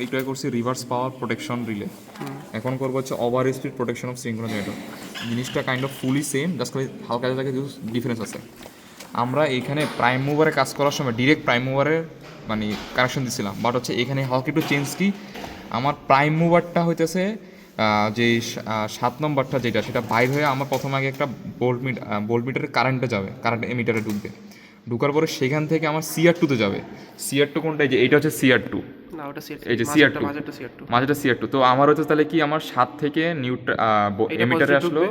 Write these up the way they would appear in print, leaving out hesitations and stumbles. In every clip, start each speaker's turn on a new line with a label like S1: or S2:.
S1: এইটা করছি রিভার্স পাওয়ার protection relay, এখন করবো হচ্ছে over speed protection of synchronous generator. জিনিসটা kind of fully same, just খালি হালকা জায়গায় কিছু ডিফারেন্স আছে। আমরা এইখানে প্রাইম মুভারে কাজ করার সময় ডিরেক্ট প্রাইম মুভারের মানে কানেকশন দিছিলাম, বাট হচ্ছে এখানে হালকা একটু চেঞ্জ কি, আমার প্রাইম মুভারটা হইতেছে যে 7 নম্বরটা যেটা সেটা বাইর হয়ে আমার প্রথম আগে একটা বোল্ট মিটারের কারেন্টে যাবে, কারেন্ট এমিটারে ঢুকবে, ঢুকার পরে সেখান থেকে আমার CR2-তে যাবে। CR2 কোনটা? এই যে এইটা হচ্ছে CR2, এই যে CR2 মাঝেটা CR2। তো আমার হচ্ছে তাহলে কি, আমার 7 থেকে এমিটারে আসলো,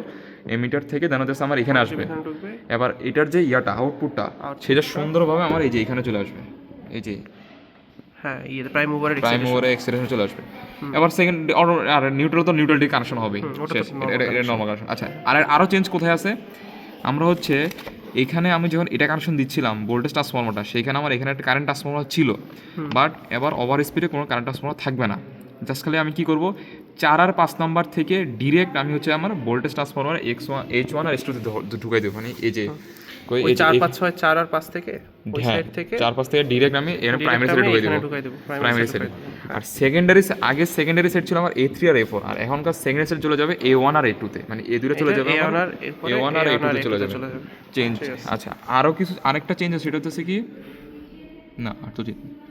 S1: এমিটার থেকে দেন হচ্ছে আমার এখানে আসবে। এবার এটার যে ইয়াটা আউটপুটটা সেটা সুন্দরভাবে আমার এই যে এখানে চলে আসবে, এই যে
S2: হ্যাঁ প্রাইম
S1: মুভারে এক্সিলেশন চলে আসবে। এবার সেকেন্ড আর নিউট্রাল তো নিউট্রালিটি কানেকশন হবেই, এটা নরমাল কানেকশন। আচ্ছা, আরও চেঞ্জ কোথায় আছে, আমরা হচ্ছে এখানে আমি যখন এটা কানেকশন দিচ্ছিলাম ভোল্টেজ ট্রান্সফর্মারটা, সেইখানে আমার এখানে একটা কারেন্ট ট্রান্সফর্মার ছিল, বাট এবার ওভার স্পিডে কোনো কারেন্ট ট্রান্সফর্মার থাকবে না। জাস্ট খালি আমি কী করবো, 4 আর 5 নাম্বার থেকে ডিরেক্ট আমি হচ্ছে আমার ভোল্টেজ ট্রান্সফর্মার H1 আর H2 ঢুকাই দেবো। মানে এই যে
S2: 4 আর 5 থেকে ওই সাইড থেকে
S1: 4-5 থেকে ডিরেক্ট আমি এখানে প্রাইমারি সাইডে ঢুকাই দেবো, প্রাইমারি সাইডে। আর সেকেন্ডারি সেট ছিল আমার A3 আর A4, আর এখনকার সেকেন্ডারি সেট চলে যাবে A1 আর A2-তে, মানে এ দুটো চলে যাবে A1 আর A2-তে চলে যাবে। চেঞ্জ। আচ্ছা, আরও কিছু আরেকটা চেঞ্জ আছে, সেটা হচ্ছে কি, না আর তো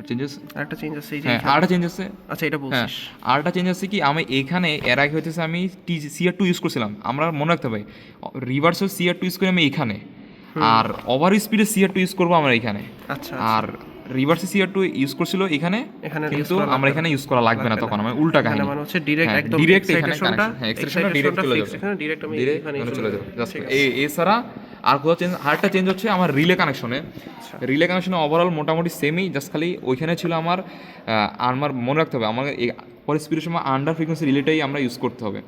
S1: চেঞ্জেস
S2: আরেকটা চেঞ্জ আছে,
S1: হ্যাঁ আরেকটা চেঞ্জ আছে।
S2: আচ্ছা এটা
S1: হ্যাঁ,
S2: বলছিস।
S1: আরেকটা চেঞ্জ আছে কি, আমি এখানে এর আগে হইতেছে আমি CR2 ইউজ করছিলাম, আমরা মনে রাখতে হবে রিভার্সও CR2 ইউজ করি আমি এখানে, আর ওভার স্পিডে CR2 ইউজ করবো আমরা এখানে।
S2: আচ্ছা,
S1: আর রিভার্সে CR2 ইউজ করছিল এখানে, কিন্তু আমরা এখানে ইউজ করা লাগবে না, তখন আমার উল্টা কাহিনী,
S2: মানে হচ্ছে ডিরেক্ট একদম
S1: ডিরেক্ট এখানে
S2: এক্সাইটেশনটা,
S1: হ্যাঁ এক্সটেনশনটা ডিরেক্ট চলে যাবে,
S2: ডিরেক্ট আমি এখানে
S1: চলে যাবে। জাস্ট এছাড়া আর কোথাও চেঞ্জ, আরেকটা চেঞ্জ হচ্ছে আমার রিলে কানেকশনে। রিলে কানেকশনে ওভারঅল মোটামুটি সেমই, জাস্ট খালি ওইখানে ছিল আমার মনে রাখতে হবে আমার পরে স্পিডের সময় আন্ডার ফ্রিকোয়েন্সি রিলেটাই আমরা ইউজ করতে হবে।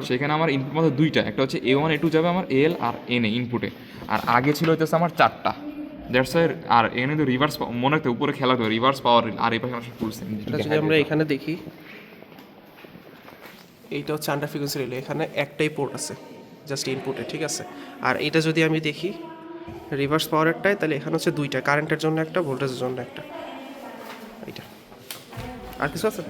S1: সেখানে আমার ইনপুট মধ্যে দুইটা, একটা হচ্ছে A1 A2 যাবে আমার AL আর NA ইনপুটে, আর আগে ছিল হইতেছে আমার 4টা। That's why. আর এখানে তো রিভার্স মনে রাখতে উপরে খেলা হবে রিভার্স পাওয়ার, আর এই পাশে আমার ফুল সেম।
S2: যদি আমরা এখানে দেখি, এইটা হচ্ছে আন্ডার ফ্রিকোয়েন্সি রিলে, এখানে একটাই পোর্ট আছে জাস্ট ইনপুটে, ঠিক আছে। আর এটা যদি আমি দেখি রিভার্স পাওয়ারেরটাই, তাহলে এখানে হচ্ছে দুইটা, কারেন্টের জন্য একটা, ভোল্টেজের জন্য একটা। এইটা আর কিছু আছে?